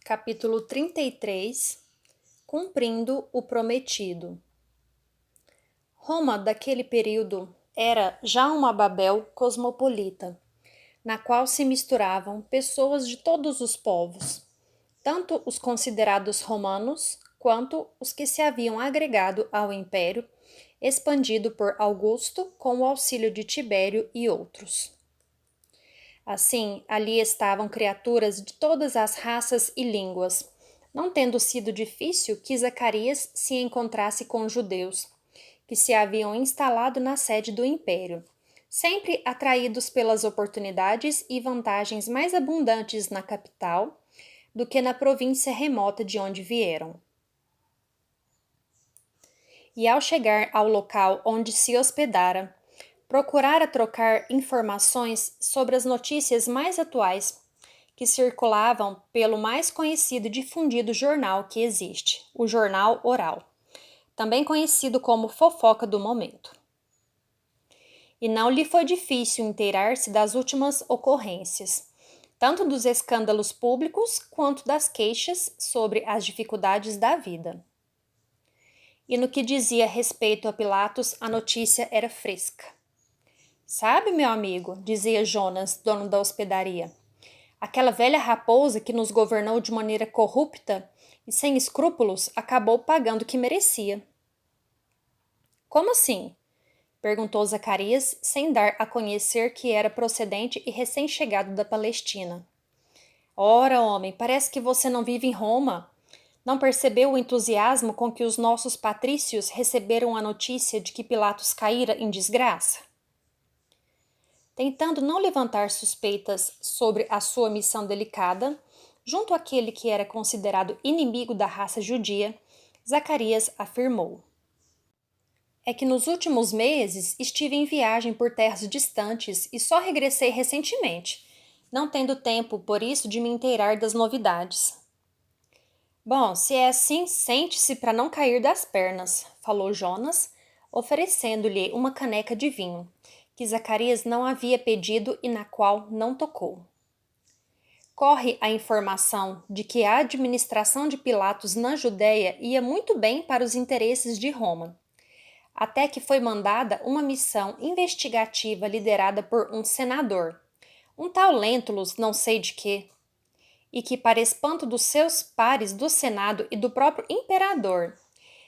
Capítulo 33. Cumprindo o prometido. Roma daquele período era já uma Babel cosmopolita, na qual se misturavam pessoas de todos os povos, tanto os considerados romanos quanto os que se haviam agregado ao império, expandido por Augusto com o auxílio de Tibério e outros. Assim, ali estavam criaturas de todas as raças e línguas, não tendo sido difícil que Zacarias se encontrasse com judeus, que se haviam instalado na sede do império, sempre atraídos pelas oportunidades e vantagens mais abundantes na capital do que na província remota de onde vieram. E ao chegar ao local onde se hospedara, procurara trocar informações sobre as notícias mais atuais que circulavam pelo mais conhecido e difundido jornal que existe, o Jornal Oral, também conhecido como fofoca do momento. E não lhe foi difícil inteirar-se das últimas ocorrências, tanto dos escândalos públicos quanto das queixas sobre as dificuldades da vida. E no que dizia respeito a Pilatos, a notícia era fresca. Sabe, meu amigo, dizia Jonas, dono da hospedaria, aquela velha raposa que nos governou de maneira corrupta e sem escrúpulos acabou pagando o que merecia. Como assim? Perguntou Zacarias, sem dar a conhecer que era procedente e recém-chegado da Palestina. Ora, homem, parece que você não vive em Roma. Não percebeu o entusiasmo com que os nossos patrícios receberam a notícia de que Pilatos caíra em desgraça? Tentando não levantar suspeitas sobre a sua missão delicada, junto àquele que era considerado inimigo da raça judia, Zacarias afirmou: É que nos últimos meses estive em viagem por terras distantes e só regressei recentemente, não tendo tempo, por isso, de me inteirar das novidades. Bom, se é assim, sente-se para não cair das pernas, falou Jonas, oferecendo-lhe uma caneca de vinho, que Zacarias não havia pedido e na qual não tocou. Corre a informação de que a administração de Pilatos na Judéia ia muito bem para os interesses de Roma, até que foi mandada uma missão investigativa liderada por um senador, um tal Lentulus não sei de quê, e que, para espanto dos seus pares do Senado e do próprio imperador,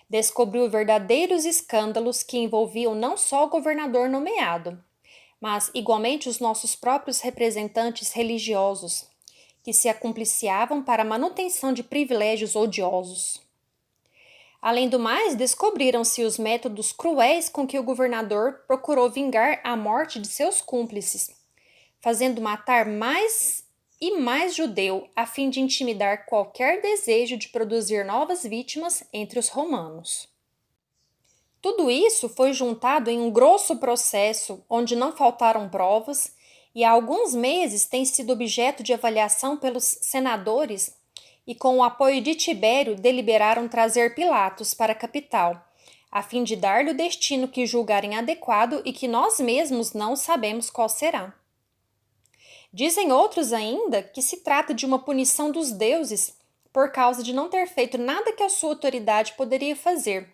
descobriu verdadeiros escândalos que envolviam não só o governador nomeado, mas igualmente os nossos próprios representantes religiosos, que se acumpliciavam para a manutenção de privilégios odiosos. Além do mais, descobriram-se os métodos cruéis com que o governador procurou vingar a morte de seus cúmplices, fazendo matar mais e mais judeu a fim de intimidar qualquer desejo de produzir novas vítimas entre os romanos. Tudo isso foi juntado em um grosso processo onde não faltaram provas e há alguns meses tem sido objeto de avaliação pelos senadores e com o apoio de Tibério deliberaram trazer Pilatos para a capital, a fim de dar-lhe o destino que julgarem adequado e que nós mesmos não sabemos qual será. Dizem outros ainda que se trata de uma punição dos deuses por causa de não ter feito nada que a sua autoridade poderia fazer,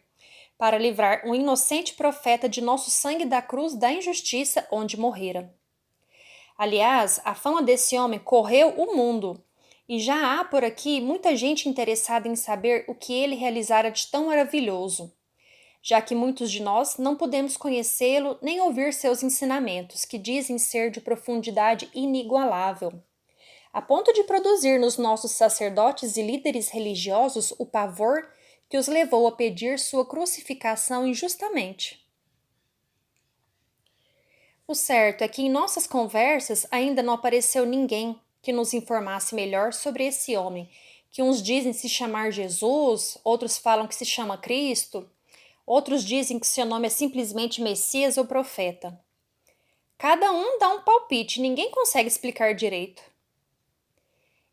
para livrar um inocente profeta de nosso sangue da cruz da injustiça onde morrera. Aliás, a fama desse homem correu o mundo, e já há por aqui muita gente interessada em saber o que ele realizara de tão maravilhoso, já que muitos de nós não podemos conhecê-lo nem ouvir seus ensinamentos, que dizem ser de profundidade inigualável, a ponto de produzir nos nossos sacerdotes e líderes religiosos o pavor que os levou a pedir sua crucificação injustamente. O certo é que em nossas conversas ainda não apareceu ninguém que nos informasse melhor sobre esse homem, que uns dizem se chamar Jesus, outros falam que se chama Cristo, outros dizem que seu nome é simplesmente Messias ou Profeta. Cada um dá um palpite, ninguém consegue explicar direito.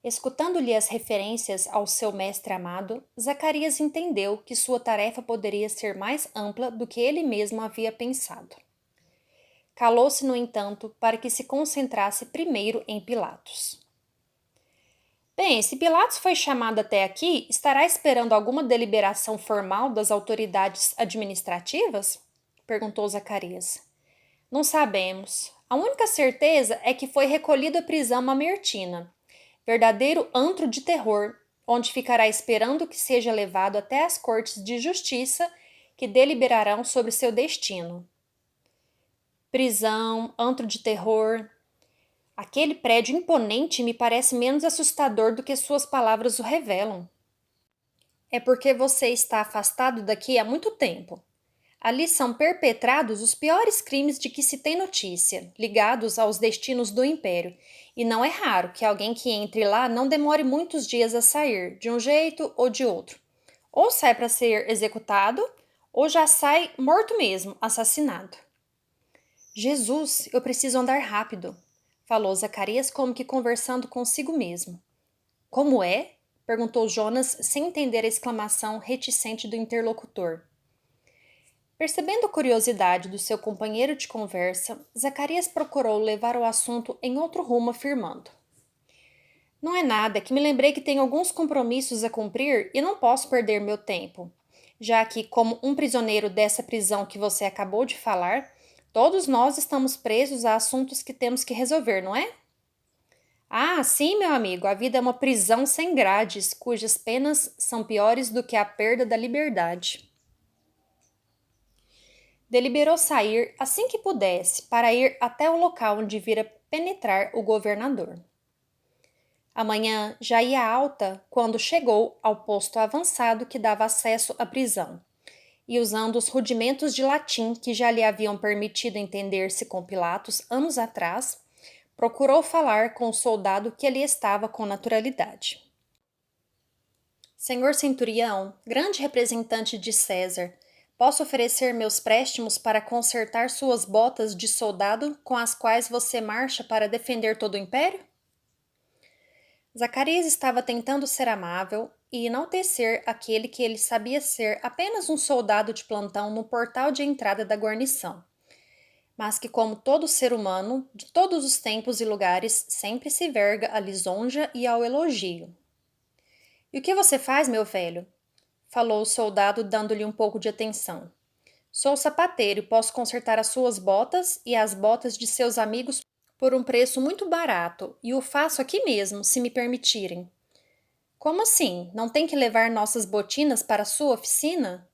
Escutando-lhe as referências ao seu mestre amado, Zacarias entendeu que sua tarefa poderia ser mais ampla do que ele mesmo havia pensado. Calou-se, no entanto, para que se concentrasse primeiro em Pilatos. Bem, se Pilatos foi chamado até aqui, estará esperando alguma deliberação formal das autoridades administrativas? Perguntou Zacarias. Não sabemos. A única certeza é que foi recolhido à prisão Mamertina, verdadeiro antro de terror, onde ficará esperando que seja levado até as cortes de justiça que deliberarão sobre seu destino. Prisão, antro de terror. Aquele prédio imponente me parece menos assustador do que suas palavras o revelam. É porque você está afastado daqui há muito tempo. Ali são perpetrados os piores crimes de que se tem notícia, ligados aos destinos do império, e não é raro que alguém que entre lá não demore muitos dias a sair, de um jeito ou de outro. Ou sai para ser executado, ou já sai morto mesmo, assassinado. Jesus, eu preciso andar rápido, falou Zacarias como que conversando consigo mesmo. Como é? Perguntou Jonas sem entender a exclamação reticente do interlocutor. Percebendo a curiosidade do seu companheiro de conversa, Zacarias procurou levar o assunto em outro rumo, afirmando: Não é nada, é que me lembrei que tenho alguns compromissos a cumprir e não posso perder meu tempo, já que, como um prisioneiro dessa prisão que você acabou de falar, todos nós estamos presos a assuntos que temos que resolver, não é? Ah, sim, meu amigo, a vida é uma prisão sem grades, cujas penas são piores do que a perda da liberdade. Deliberou sair assim que pudesse para ir até o local onde vira penetrar o governador. A manhã já ia alta quando chegou ao posto avançado que dava acesso à prisão, e usando os rudimentos de latim que já lhe haviam permitido entender-se com Pilatos anos atrás, procurou falar com o soldado que ali estava com naturalidade. Senhor centurião, grande representante de César, posso oferecer meus préstimos para consertar suas botas de soldado com as quais você marcha para defender todo o império? Zacarias estava tentando ser amável e enaltecer aquele que ele sabia ser apenas um soldado de plantão no portal de entrada da guarnição, mas que, como todo ser humano, de todos os tempos e lugares, sempre se verga à lisonja e ao elogio. E o que você faz, meu velho? Falou o soldado, dando-lhe um pouco de atenção. Sou sapateiro e posso consertar as suas botas e as botas de seus amigos por um preço muito barato, e o faço aqui mesmo, se me permitirem. Como assim? Não tem que levar nossas botinas para a sua oficina?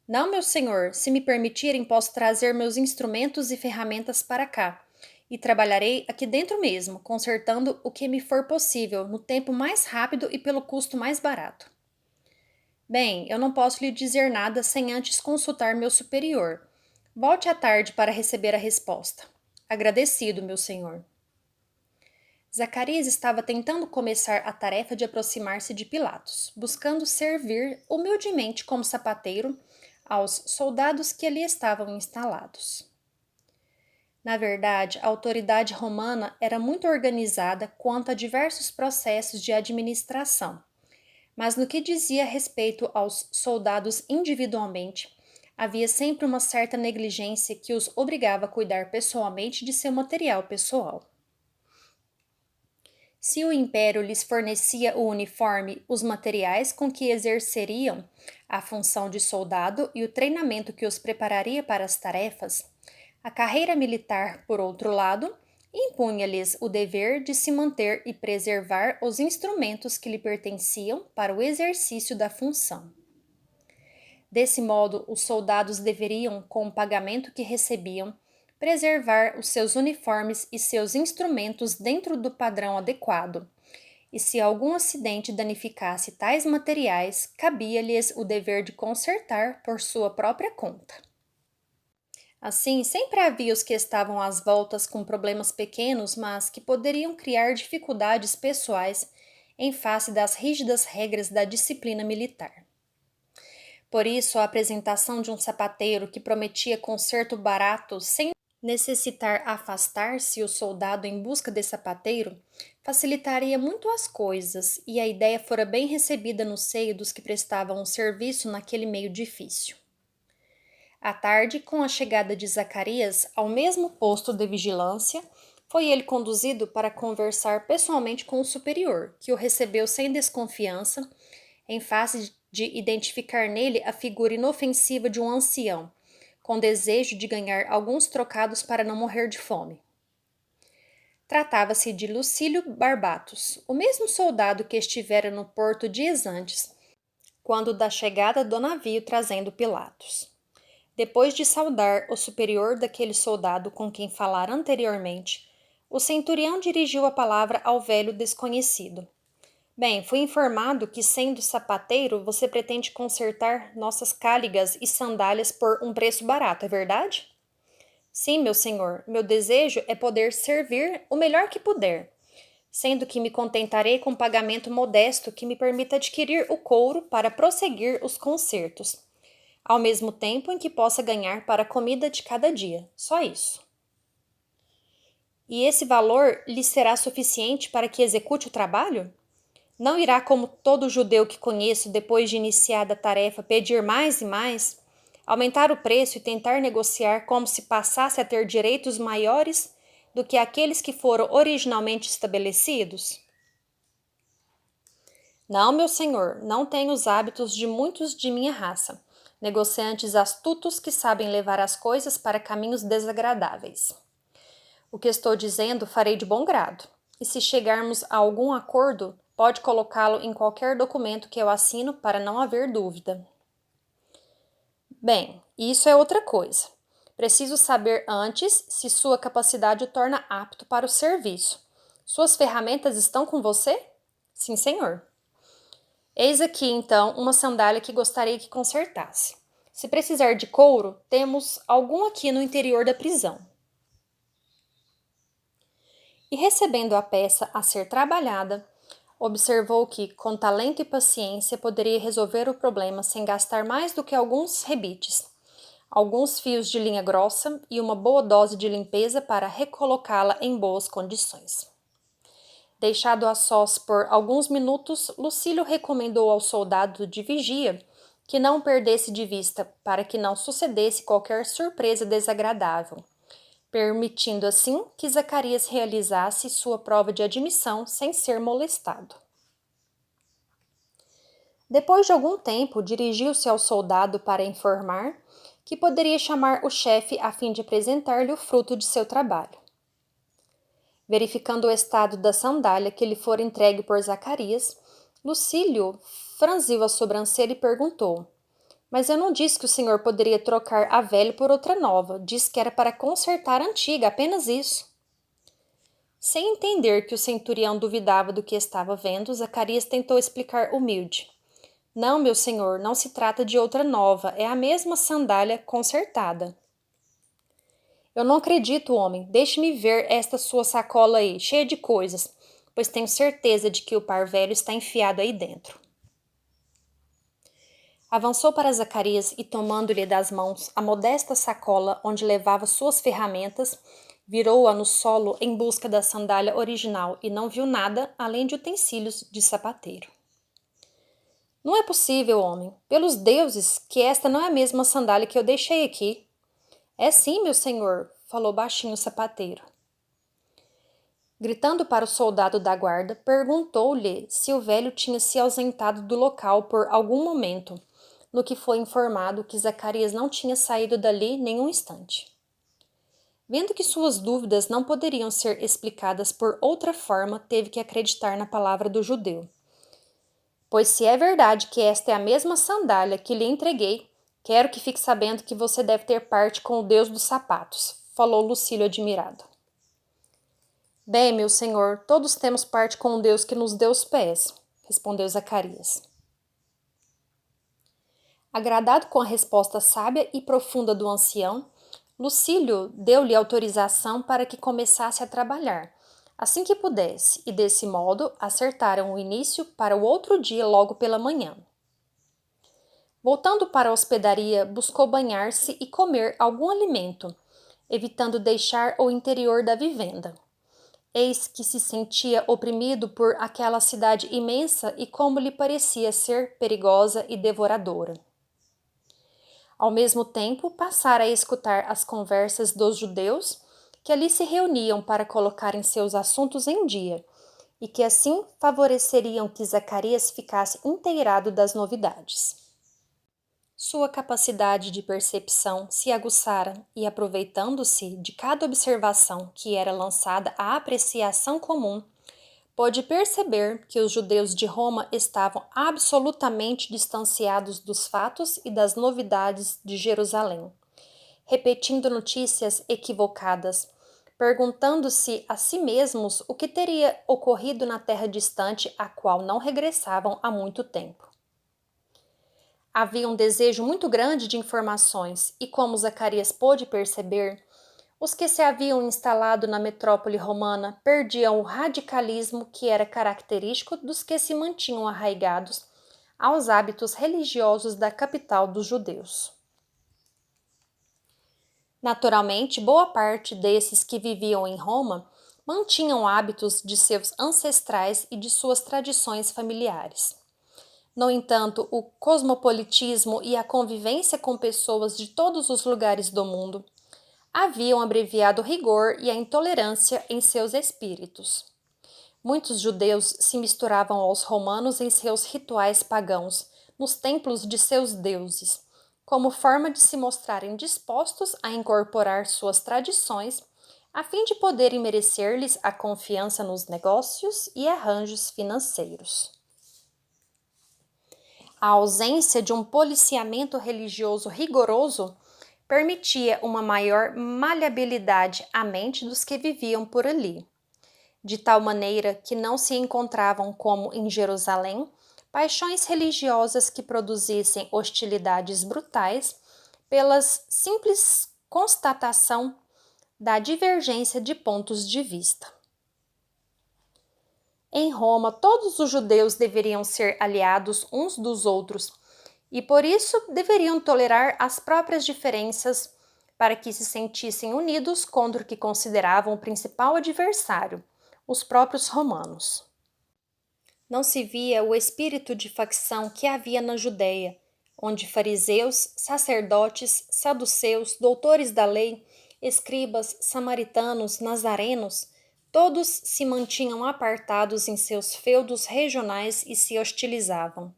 Não, meu senhor, se me permitirem, posso trazer meus instrumentos e ferramentas para cá, e trabalharei aqui dentro mesmo, consertando o que me for possível, no tempo mais rápido e pelo custo mais barato. Bem, eu não posso lhe dizer nada sem antes consultar meu superior. Volte à tarde para receber a resposta. Agradecido, meu senhor. Zacarias estava tentando começar a tarefa de aproximar-se de Pilatos, buscando servir humildemente como sapateiro aos soldados que ali estavam instalados. Na verdade, a autoridade romana era muito organizada quanto a diversos processos de administração, mas no que dizia respeito aos soldados individualmente, havia sempre uma certa negligência que os obrigava a cuidar pessoalmente de seu material pessoal. Se o império lhes fornecia o uniforme, os materiais com que exerceriam a função de soldado e o treinamento que os prepararia para as tarefas, a carreira militar, por outro lado, impunha-lhes o dever de se manter e preservar os instrumentos que lhe pertenciam para o exercício da função. Desse modo, os soldados deveriam, com o pagamento que recebiam, preservar os seus uniformes e seus instrumentos dentro do padrão adequado, e se algum acidente danificasse tais materiais, cabia-lhes o dever de consertar por sua própria conta. Assim, sempre havia os que estavam às voltas com problemas pequenos, mas que poderiam criar dificuldades pessoais em face das rígidas regras da disciplina militar. Por isso, a apresentação de um sapateiro que prometia conserto barato sem necessitar afastar-se o soldado em busca de sapateiro facilitaria muito as coisas, e a ideia fora bem recebida no seio dos que prestavam o serviço naquele meio difícil. À tarde, com a chegada de Zacarias ao mesmo posto de vigilância, Foi ele conduzido para conversar pessoalmente com o superior, que o recebeu sem desconfiança, em face de identificar nele a figura inofensiva de um ancião, com desejo de ganhar alguns trocados para não morrer de fome. Tratava-se de Lucílio Barbatos, o mesmo soldado que estivera no porto dias antes, quando da chegada do navio trazendo Pilatos. Depois de saudar o superior daquele soldado com quem falara anteriormente, o centurião dirigiu a palavra ao velho desconhecido. Bem, fui informado que, sendo sapateiro, você pretende consertar nossas cáligas e sandálias por um preço barato, é verdade? Sim, meu senhor, meu desejo é poder servir o melhor que puder, sendo que me contentarei com pagamento modesto que me permita adquirir o couro para prosseguir os concertos, ao mesmo tempo em que possa ganhar para a comida de cada dia. Só isso. E esse valor lhe será suficiente para que execute o trabalho? Não irá, como todo judeu que conheço, depois de iniciada a tarefa, pedir mais e mais, aumentar o preço e tentar negociar como se passasse a ter direitos maiores do que aqueles que foram originalmente estabelecidos? Não, meu senhor, não tenho os hábitos de muitos de minha raça, negociantes astutos que sabem levar as coisas para caminhos desagradáveis. O que estou dizendo farei de bom grado, e se chegarmos a algum acordo, pode colocá-lo em qualquer documento que eu assino para não haver dúvida. Bem, isso é outra coisa. Preciso saber antes se sua capacidade o torna apto para o serviço. Suas ferramentas estão com você? Sim, senhor. Eis aqui, então, uma sandália que gostaria que consertasse. Se precisar de couro, temos algum aqui no interior da prisão. E recebendo a peça a ser trabalhada, observou que, com talento e paciência, poderia resolver o problema sem gastar mais do que alguns rebites, alguns fios de linha grossa e uma boa dose de limpeza para recolocá-la em boas condições. Deixado a sós por alguns minutos, Lucílio recomendou ao soldado de vigia que não perdesse de vista para que não sucedesse qualquer surpresa desagradável, permitindo assim que Zacarias realizasse sua prova de admissão sem ser molestado. Depois de algum tempo, dirigiu-se ao soldado para informar que poderia chamar o chefe a fim de apresentar-lhe o fruto de seu trabalho. Verificando o estado da sandália que lhe fora entregue por Zacarias, Lucílio franziu a sobrancelha e perguntou: Mas eu não disse que o senhor poderia trocar a velha por outra nova. Disse que era para consertar a antiga, apenas isso. Sem entender que o centurião duvidava do que estava vendo, Zacarias tentou explicar humilde. Não, meu senhor, não se trata de outra nova, é a mesma sandália consertada. Eu não acredito, homem. Deixe-me ver esta sua sacola aí, cheia de coisas, pois tenho certeza de que o par velho está enfiado aí dentro. Avançou para Zacarias e, tomando-lhe das mãos a modesta sacola onde levava suas ferramentas, virou-a no solo em busca da sandália original e não viu nada além de utensílios de sapateiro. Não é possível, homem. Pelos deuses, que esta não é a mesma sandália que eu deixei aqui. É sim, meu senhor, falou baixinho o sapateiro. Gritando para o soldado da guarda, perguntou-lhe se o velho tinha se ausentado do local por algum momento, no que foi informado que Zacarias não tinha saído dali nenhum instante. Vendo que suas dúvidas não poderiam ser explicadas por outra forma, teve que acreditar na palavra do judeu. Pois se é verdade que esta é a mesma sandália que lhe entreguei, quero que fique sabendo que você deve ter parte com o Deus dos sapatos, falou Lucílio admirado. Bem, meu senhor, todos temos parte com o Deus que nos deu os pés, respondeu Zacarias. Agradado com a resposta sábia e profunda do ancião, Lucílio deu-lhe autorização para que começasse a trabalhar, assim que pudesse, e desse modo acertaram o início para o outro dia logo pela manhã. Voltando para a hospedaria, buscou banhar-se e comer algum alimento, evitando deixar o interior da vivenda. Eis que se sentia oprimido por aquela cidade imensa e como lhe parecia ser perigosa e devoradora. Ao mesmo tempo, passara a escutar as conversas dos judeus que ali se reuniam para colocarem seus assuntos em dia, e que assim favoreceriam que Zacarias ficasse inteirado das novidades. Sua capacidade de percepção se aguçara e, aproveitando-se de cada observação que era lançada à apreciação comum, pôde perceber que os judeus de Roma estavam absolutamente distanciados dos fatos e das novidades de Jerusalém, repetindo notícias equivocadas, perguntando-se a si mesmos o que teria ocorrido na terra distante a qual não regressavam há muito tempo. Havia um desejo muito grande de informações e, como Zacarias pôde perceber, os que se haviam instalado na metrópole romana perdiam o radicalismo que era característico dos que se mantinham arraigados aos hábitos religiosos da capital dos judeus. Naturalmente, boa parte desses que viviam em Roma mantinham hábitos de seus ancestrais e de suas tradições familiares. No entanto, o cosmopolitismo e a convivência com pessoas de todos os lugares do mundo haviam abreviado o rigor e a intolerância em seus espíritos. Muitos judeus se misturavam aos romanos em seus rituais pagãos, nos templos de seus deuses, como forma de se mostrarem dispostos a incorporar suas tradições, a fim de poderem merecer-lhes a confiança nos negócios e arranjos financeiros. A ausência de um policiamento religioso rigoroso permitia uma maior maleabilidade à mente dos que viviam por ali, de tal maneira que não se encontravam, como em Jerusalém, paixões religiosas que produzissem hostilidades brutais pelas simples constatação da divergência de pontos de vista. Em Roma, todos os judeus deveriam ser aliados uns dos outros e, por isso, deveriam tolerar as próprias diferenças para que se sentissem unidos contra o que consideravam o principal adversário, os próprios romanos. Não se via o espírito de facção que havia na Judéia, onde fariseus, sacerdotes, saduceus, doutores da lei, escribas, samaritanos, nazarenos, todos se mantinham apartados em seus feudos regionais e se hostilizavam.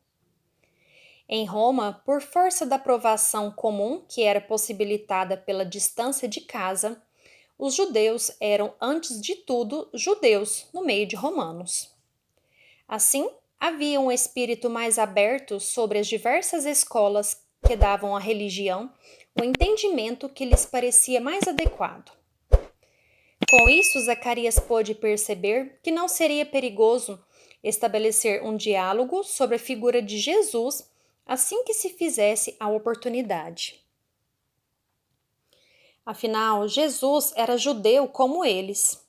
Em Roma, por força da provação comum que era possibilitada pela distância de casa, os judeus eram, antes de tudo, judeus no meio de romanos. Assim, havia um espírito mais aberto sobre as diversas escolas que davam à religião o entendimento que lhes parecia mais adequado. Com isso, Zacarias pôde perceber que não seria perigoso estabelecer um diálogo sobre a figura de Jesus assim que se fizesse a oportunidade. Afinal, Jesus era judeu como eles.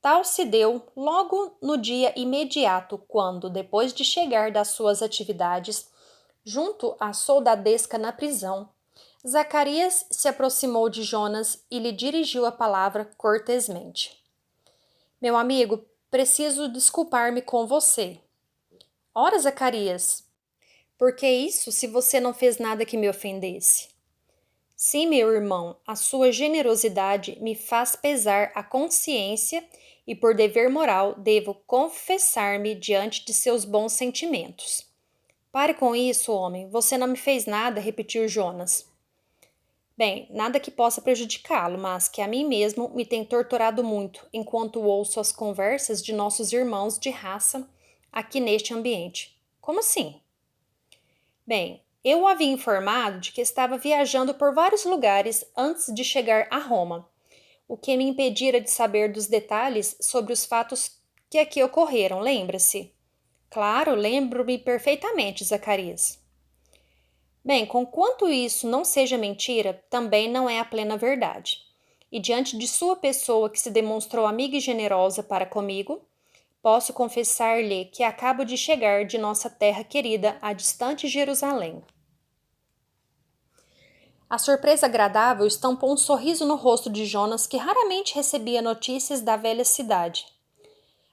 Tal se deu logo no dia imediato, quando, depois de chegar das suas atividades, junto à soldadesca na prisão, Zacarias se aproximou de Jonas e lhe dirigiu a palavra cortesmente. Meu amigo, preciso desculpar-me com você. Ora, Zacarias, por que isso se você não fez nada que me ofendesse? Sim, meu irmão, a sua generosidade me faz pesar a consciência e, por dever moral, devo confessar-me diante de seus bons sentimentos. Pare com isso, homem, você não me fez nada, repetiu Jonas. Bem, nada que possa prejudicá-lo, mas que a mim mesmo me tem torturado muito enquanto ouço as conversas de nossos irmãos de raça aqui neste ambiente. Como assim? Bem, eu o havia informado de que estava viajando por vários lugares antes de chegar a Roma, o que me impedira de saber dos detalhes sobre os fatos que aqui ocorreram, lembra-se? Claro, lembro-me perfeitamente, Zacarias. Bem, conquanto isso não seja mentira, também não é a plena verdade. E diante de sua pessoa que se demonstrou amiga e generosa para comigo, posso confessar-lhe que acabo de chegar de nossa terra querida, a distante Jerusalém. A surpresa agradável estampou um sorriso no rosto de Jonas, que raramente recebia notícias da velha cidade.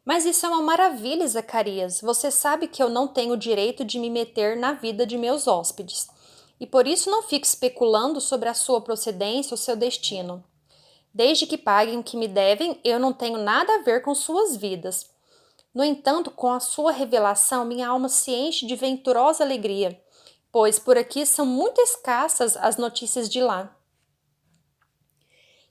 Mas isso é uma maravilha, Zacarias. Você sabe que eu não tenho o direito de me meter na vida de meus hóspedes, e por isso não fico especulando sobre a sua procedência ou seu destino. Desde que paguem o que me devem, eu não tenho nada a ver com suas vidas. No entanto, com a sua revelação, minha alma se enche de venturosa alegria, pois por aqui são muito escassas as notícias de lá.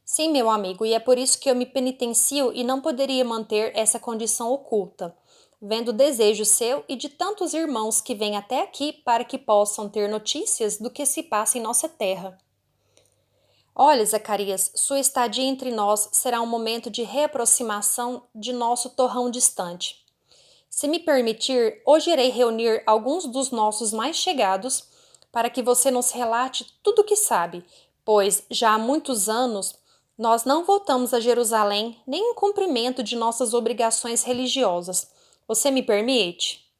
Sim, meu amigo, e é por isso que eu me penitencio e não poderia manter essa condição oculta, vendo o desejo seu e de tantos irmãos que vêm até aqui para que possam ter notícias do que se passa em nossa terra. Olha, Zacarias, sua estadia entre nós será um momento de reaproximação de nosso torrão distante. Se me permitir, hoje irei reunir alguns dos nossos mais chegados para que você nos relate tudo o que sabe, pois já há muitos anos nós não voltamos a Jerusalém nem em cumprimento de nossas obrigações religiosas. Você me permite?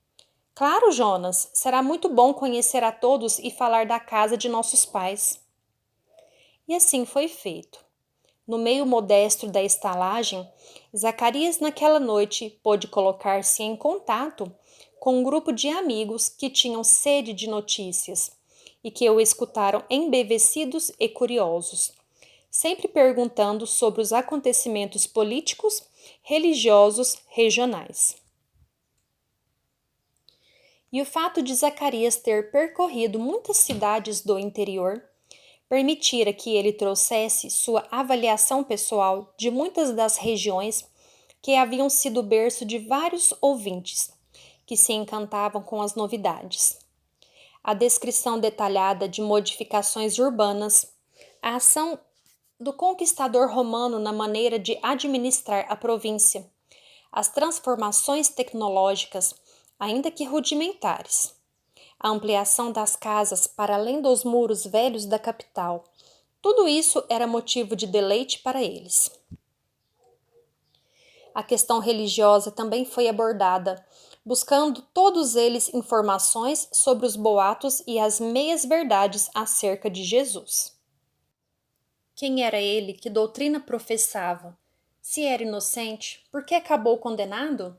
Claro, Jonas, será muito bom conhecer a todos e falar da casa de nossos pais. E assim foi feito. No meio modesto da estalagem, Zacarias naquela noite pôde colocar-se em contato com um grupo de amigos que tinham sede de notícias e que o escutaram embevecidos e curiosos, sempre perguntando sobre os acontecimentos políticos, religiosos, regionais. E o fato de Zacarias ter percorrido muitas cidades do interior permitira que ele trouxesse sua avaliação pessoal de muitas das regiões que haviam sido berço de vários ouvintes, que se encantavam com as novidades. A descrição detalhada de modificações urbanas, a ação do conquistador romano na maneira de administrar a província, as transformações tecnológicas, ainda que rudimentares, a ampliação das casas para além dos muros velhos da capital. Tudo isso era motivo de deleite para eles. A questão religiosa também foi abordada, buscando todos eles informações sobre os boatos e as meias-verdades acerca de Jesus. Quem era ele? Que doutrina professava? Se era inocente, por que acabou condenado?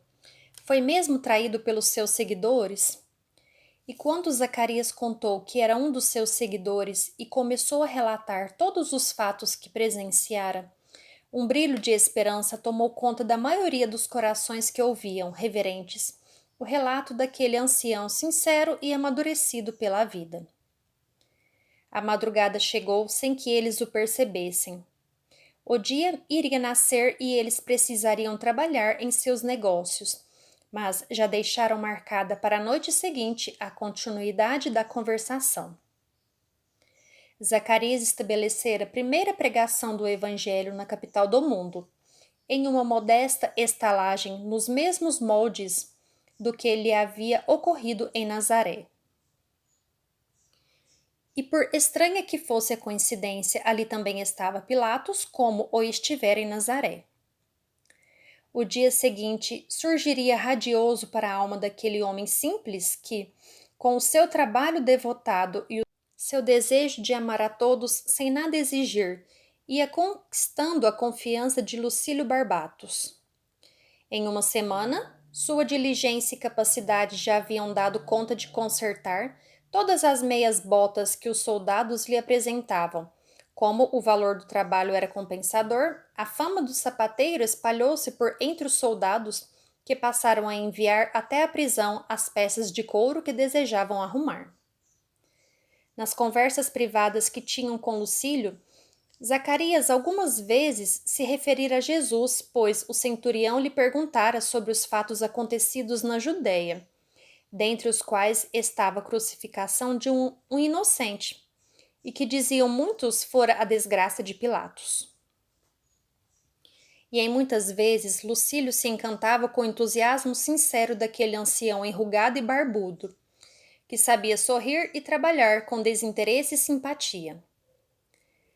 Foi mesmo traído pelos seus seguidores? E quando Zacarias contou que era um dos seus seguidores e começou a relatar todos os fatos que presenciara, um brilho de esperança tomou conta da maioria dos corações que ouviam, reverentes, o relato daquele ancião sincero e amadurecido pela vida. A madrugada chegou sem que eles o percebessem. O dia iria nascer e eles precisariam trabalhar em seus negócios, mas já deixaram marcada para a noite seguinte a continuidade da conversação. Zacarias estabelecera a primeira pregação do Evangelho na capital do mundo, em uma modesta estalagem nos mesmos moldes do que lhe havia ocorrido em Nazaré. E por estranha que fosse a coincidência, ali também estava Pilatos, como o estivera em Nazaré. O dia seguinte surgiria radioso para a alma daquele homem simples que, com o seu trabalho devotado e o seu desejo de amar a todos sem nada exigir, ia conquistando a confiança de Lucílio Barbatos. Em uma semana, sua diligência e capacidade já haviam dado conta de consertar todas as meias botas que os soldados lhe apresentavam. Como o valor do trabalho era compensador, a fama do sapateiro espalhou-se por entre os soldados, que passaram a enviar até a prisão as peças de couro que desejavam arrumar. Nas conversas privadas que tinham com Lucílio, Zacarias algumas vezes se referira a Jesus, pois o centurião lhe perguntara sobre os fatos acontecidos na Judéia, dentre os quais estava a crucificação de um inocente, e que diziam muitos fora a desgraça de Pilatos. E em muitas vezes Lucílio se encantava com o entusiasmo sincero daquele ancião enrugado e barbudo, que sabia sorrir e trabalhar com desinteresse e simpatia.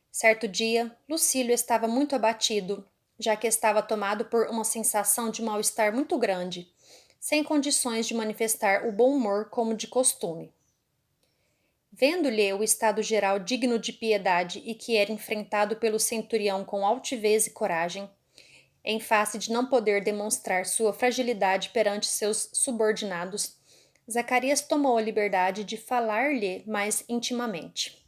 Certo dia, Lucílio estava muito abatido, já que estava tomado por uma sensação de mal-estar muito grande, sem condições de manifestar o bom humor como de costume. Vendo-lhe o estado geral digno de piedade e que era enfrentado pelo centurião com altivez e coragem, em face de não poder demonstrar sua fragilidade perante seus subordinados, Zacarias tomou a liberdade de falar-lhe mais intimamente.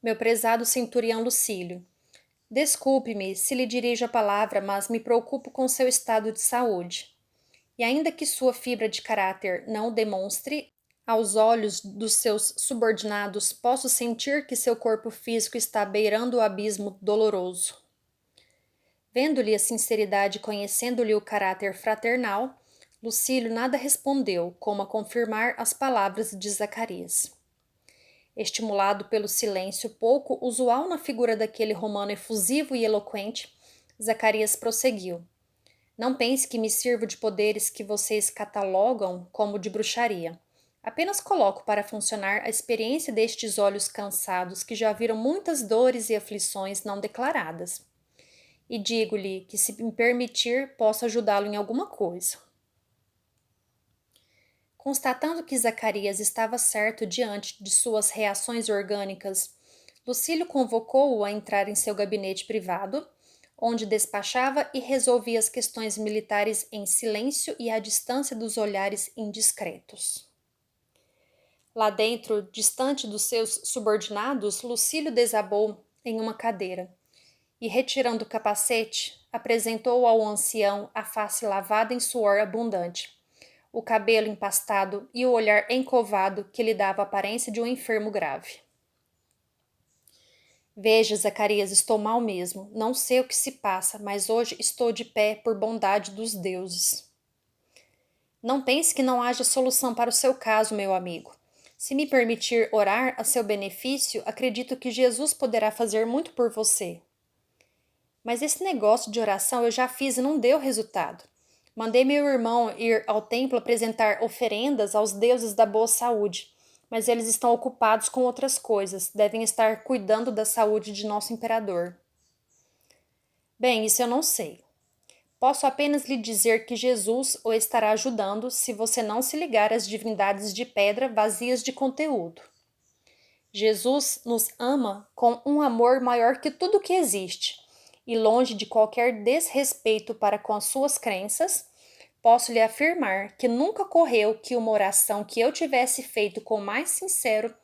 Meu prezado centurião Lucílio, Desculpe-me se lhe dirijo a palavra, mas me preocupo com seu estado de saúde. E ainda que sua fibra de caráter não o demonstre, aos olhos dos seus subordinados, posso sentir que seu corpo físico está beirando o abismo doloroso. Vendo-lhe a sinceridade e conhecendo-lhe o caráter fraternal, Lucílio nada respondeu, como a confirmar as palavras de Zacarias. Estimulado pelo silêncio pouco usual na figura daquele romano efusivo e eloquente, Zacarias prosseguiu. Não pense que me sirvo de poderes que vocês catalogam como de bruxaria. Apenas coloco para funcionar a experiência destes olhos cansados que já viram muitas dores e aflições não declaradas. E digo-lhe que, se me permitir, posso ajudá-lo em alguma coisa. Constatando que Zacarias estava certo diante de suas reações orgânicas, Lucílio convocou-o a entrar em seu gabinete privado, onde despachava e resolvia as questões militares em silêncio e à distância dos olhares indiscretos. Lá dentro, distante dos seus subordinados, Lucílio desabou em uma cadeira e, retirando o capacete, apresentou ao ancião a face lavada em suor abundante, o cabelo empastado e o olhar encovado que lhe dava a aparência de um enfermo grave. Veja, Zacarias, estou mal mesmo. Não sei o que se passa, mas hoje estou de pé por bondade dos deuses. Não pense que não haja solução para o seu caso, meu amigo. Se me permitir orar a seu benefício, acredito que Jesus poderá fazer muito por você. Mas esse negócio de oração eu já fiz e não deu resultado. Mandei meu irmão ir ao templo apresentar oferendas aos deuses da boa saúde, mas eles estão ocupados com outras coisas, devem estar cuidando da saúde de nosso imperador. Bem, isso eu não sei. Posso apenas lhe dizer que Jesus o estará ajudando se você não se ligar às divindades de pedra vazias de conteúdo. Jesus nos ama com um amor maior que tudo que existe, e longe de qualquer desrespeito para com as suas crenças, posso lhe afirmar que nunca ocorreu que uma oração que eu tivesse feito com o mais sincero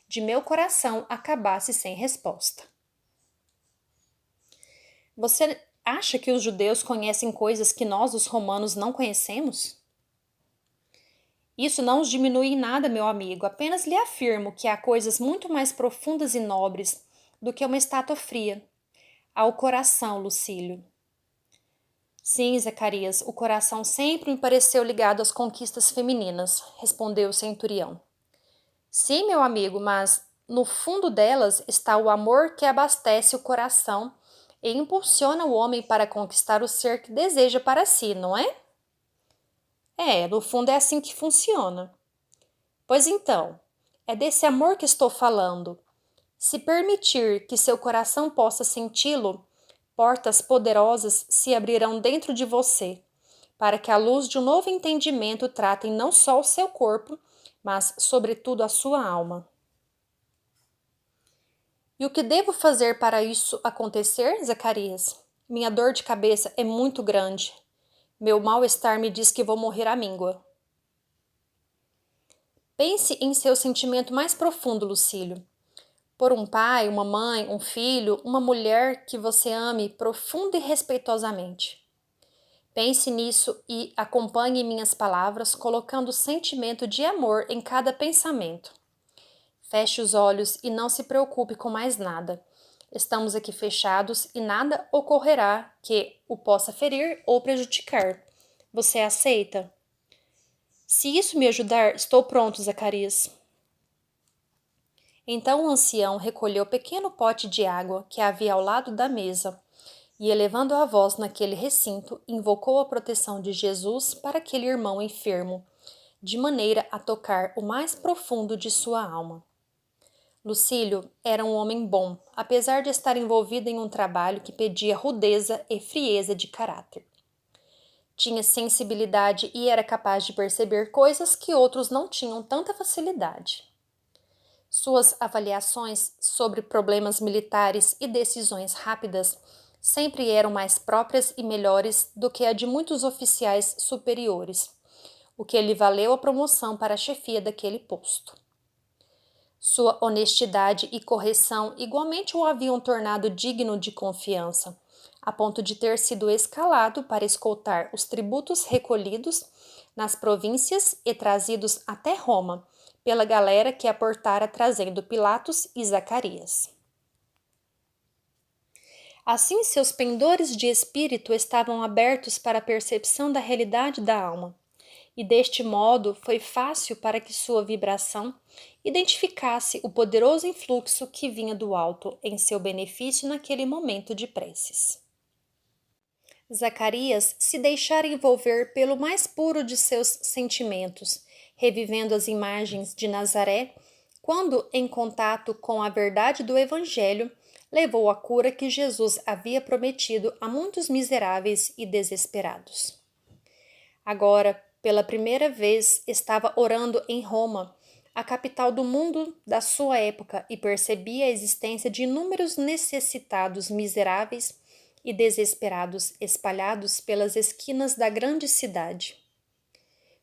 de meu coração acabasse sem resposta. Você acha que os judeus conhecem coisas que nós, os romanos, não conhecemos? Isso não os diminui em nada, meu amigo, apenas lhe afirmo que há coisas muito mais profundas e nobres do que uma estátua fria. Há o coração, Lucílio. Sim, Zacarias, o coração sempre me pareceu ligado às conquistas femininas, respondeu o centurião. Sim, meu amigo, mas no fundo delas está o amor que abastece o coração e impulsiona o homem para conquistar o ser que deseja para si, não é? No fundo é assim que funciona. Pois então, é desse amor que estou falando. Se permitir que seu coração possa senti-lo, portas poderosas se abrirão dentro de você, para que a luz de um novo entendimento trate não só o seu corpo, mas, sobretudo, a sua alma. E o que devo fazer para isso acontecer, Zacarias? Minha dor de cabeça é muito grande. Meu mal-estar me diz que vou morrer à míngua. Pense em seu sentimento mais profundo, Lucílio. Por um pai, uma mãe, um filho, uma mulher que você ame profunda e respeitosamente. Pense nisso e acompanhe minhas palavras, colocando sentimento de amor em cada pensamento. Feche os olhos e não se preocupe com mais nada. Estamos aqui fechados e nada ocorrerá que o possa ferir ou prejudicar. Você aceita? Se isso me ajudar, estou pronto, Zacarias. Então o ancião recolheu o pequeno pote de água que havia ao lado da mesa e, elevando a voz naquele recinto, invocou a proteção de Jesus para aquele irmão enfermo, de maneira a tocar o mais profundo de sua alma. Lucílio era um homem bom, apesar de estar envolvido em um trabalho que pedia rudeza e frieza de caráter. Tinha sensibilidade e era capaz de perceber coisas que outros não tinham tanta facilidade. Suas avaliações sobre problemas militares e decisões rápidas sempre eram mais próprias e melhores do que a de muitos oficiais superiores, o que lhe valeu a promoção para a chefia daquele posto. Sua honestidade e correção igualmente o haviam tornado digno de confiança, a ponto de ter sido escalado para escoltar os tributos recolhidos nas províncias e trazidos até Roma, pela galera que aportara trazendo Pilatos e Zacarias. Assim, seus pendores de espírito estavam abertos para a percepção da realidade da alma, e deste modo foi fácil para que sua vibração identificasse o poderoso influxo que vinha do alto em seu benefício naquele momento de preces. Zacarias se deixara envolver pelo mais puro de seus sentimentos, revivendo as imagens de Nazaré, quando, em contato com a verdade do Evangelho, levou a cura que Jesus havia prometido a muitos miseráveis e desesperados. Agora, pela primeira vez, estava orando em Roma, a capital do mundo da sua época, e percebia a existência de inúmeros necessitados miseráveis e desesperados espalhados pelas esquinas da grande cidade.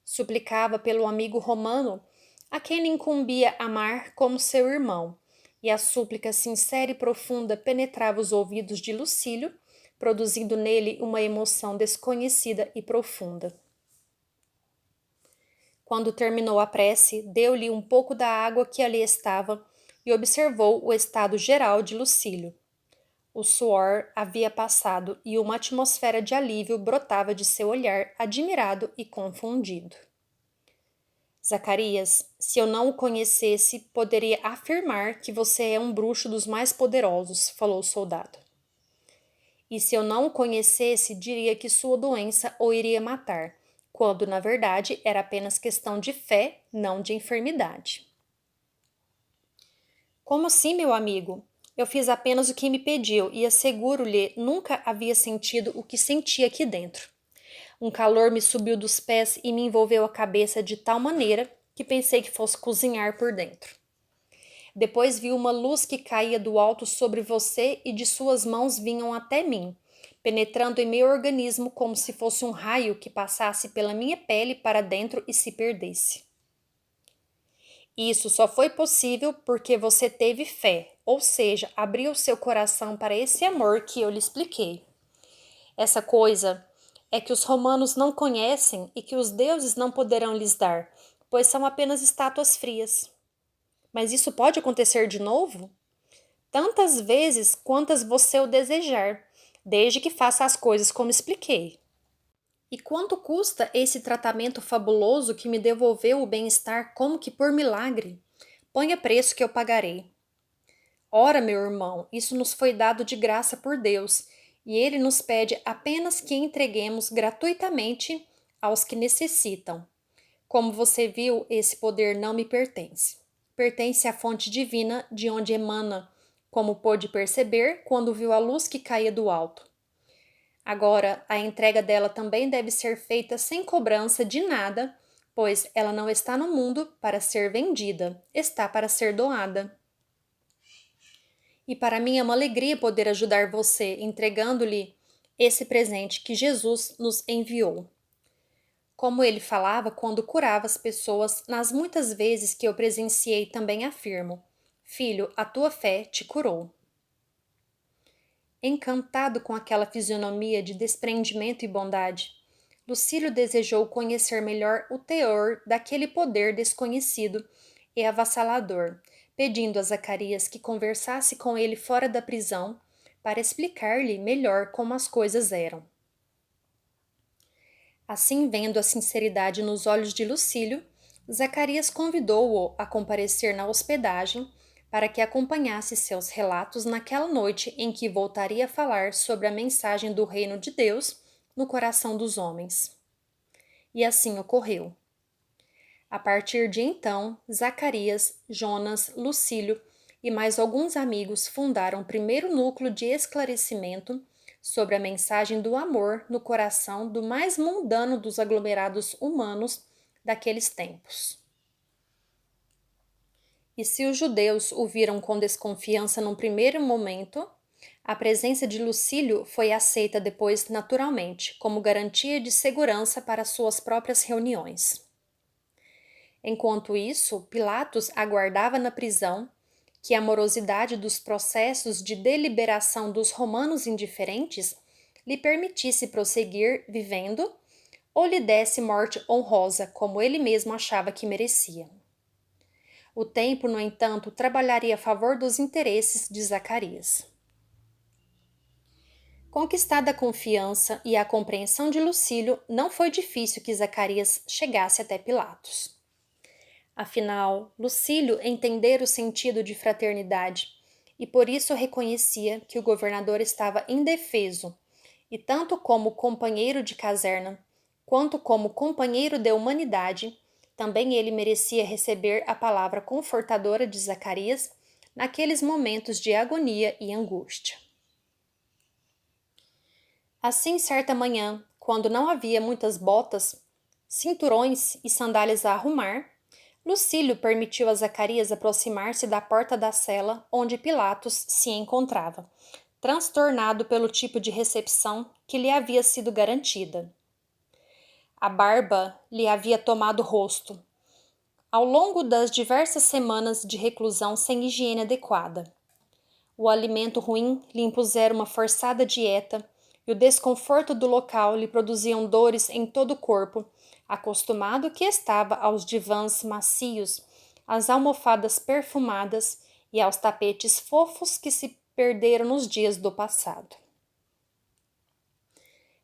Suplicava pelo amigo romano, a quem lhe incumbia amar como seu irmão, e a súplica sincera e profunda penetrava os ouvidos de Lucílio, produzindo nele uma emoção desconhecida e profunda. Quando terminou a prece, deu-lhe um pouco da água que ali estava e observou o estado geral de Lucílio. O suor havia passado e uma atmosfera de alívio brotava de seu olhar admirado e confundido. Zacarias, se eu não o conhecesse, poderia afirmar que você é um bruxo dos mais poderosos, falou o soldado. E se eu não o conhecesse, diria que sua doença o iria matar, quando na verdade era apenas questão de fé, não de enfermidade. Como assim, meu amigo? Eu fiz apenas o que me pediu e asseguro-lhe nunca havia sentido o que senti aqui dentro. Um calor me subiu dos pés e me envolveu a cabeça de tal maneira que pensei que fosse cozinhar por dentro. Depois vi uma luz que caía do alto sobre você e de suas mãos vinham até mim, penetrando em meu organismo como se fosse um raio que passasse pela minha pele para dentro e se perdesse. Isso só foi possível porque você teve fé, ou seja, abriu seu coração para esse amor que eu lhe expliquei. Essa coisa é que os romanos não conhecem e que os deuses não poderão lhes dar, pois são apenas estátuas frias. Mas isso pode acontecer de novo? Tantas vezes quantas você o desejar, desde que faça as coisas como expliquei. E quanto custa esse tratamento fabuloso que me devolveu o bem-estar como que por milagre? Ponha preço que eu pagarei. Ora, meu irmão, isso nos foi dado de graça por Deus, e Ele nos pede apenas que entreguemos gratuitamente aos que necessitam. Como você viu, esse poder não me pertence. Pertence à fonte divina de onde emana, como pôde perceber quando viu a luz que caía do alto. Agora, a entrega dela também deve ser feita sem cobrança de nada, pois ela não está no mundo para ser vendida, está para ser doada. E para mim é uma alegria poder ajudar você entregando-lhe esse presente que Jesus nos enviou. Como ele falava quando curava as pessoas, nas muitas vezes que eu presenciei, também afirmo: Filho, a tua fé te curou. Encantado com aquela fisionomia de desprendimento e bondade, Lucílio desejou conhecer melhor o teor daquele poder desconhecido e avassalador, pedindo a Zacarias que conversasse com ele fora da prisão para explicar-lhe melhor como as coisas eram. Assim, vendo a sinceridade nos olhos de Lucílio, Zacarias convidou-o a comparecer na hospedagem para que acompanhasse seus relatos naquela noite em que voltaria a falar sobre a mensagem do reino de Deus no coração dos homens. E assim ocorreu. A partir de então, Zacarias, Jonas, Lucílio e mais alguns amigos fundaram o primeiro núcleo de esclarecimento sobre a mensagem do amor no coração do mais mundano dos aglomerados humanos daqueles tempos. E se os judeus o viram com desconfiança num primeiro momento, a presença de Lucílio foi aceita depois naturalmente, como garantia de segurança para suas próprias reuniões. Enquanto isso, Pilatos aguardava na prisão que a morosidade dos processos de deliberação dos romanos indiferentes lhe permitisse prosseguir vivendo ou lhe desse morte honrosa, como ele mesmo achava que merecia. O tempo, no entanto, trabalharia a favor dos interesses de Zacarias. Conquistada a confiança e a compreensão de Lucílio, não foi difícil que Zacarias chegasse até Pilatos. Afinal, Lucílio entendera o sentido de fraternidade e por isso reconhecia que o governador estava indefeso e, tanto como companheiro de caserna, quanto como companheiro de humanidade, também ele merecia receber a palavra confortadora de Zacarias naqueles momentos de agonia e angústia. Assim, certa manhã, quando não havia muitas botas, cinturões e sandálias a arrumar, Lucílio permitiu a Zacarias aproximar-se da porta da cela onde Pilatos se encontrava, transtornado pelo tipo de recepção que lhe havia sido garantida. A barba lhe havia tomado rosto, ao longo das diversas semanas de reclusão sem higiene adequada. O alimento ruim lhe impusera uma forçada dieta e o desconforto do local lhe produziam dores em todo o corpo, acostumado que estava aos divãs macios, às almofadas perfumadas e aos tapetes fofos que se perderam nos dias do passado.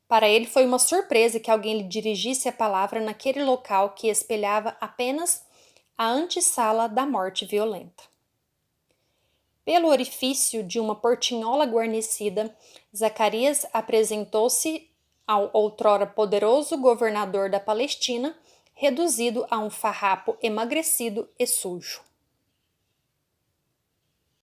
Para ele foi uma surpresa que alguém lhe dirigisse a palavra naquele local que espelhava apenas a antessala da morte violenta. Pelo orifício de uma portinhola guarnecida, Zacarias apresentou-se ao outrora poderoso governador da Palestina, reduzido a um farrapo emagrecido e sujo.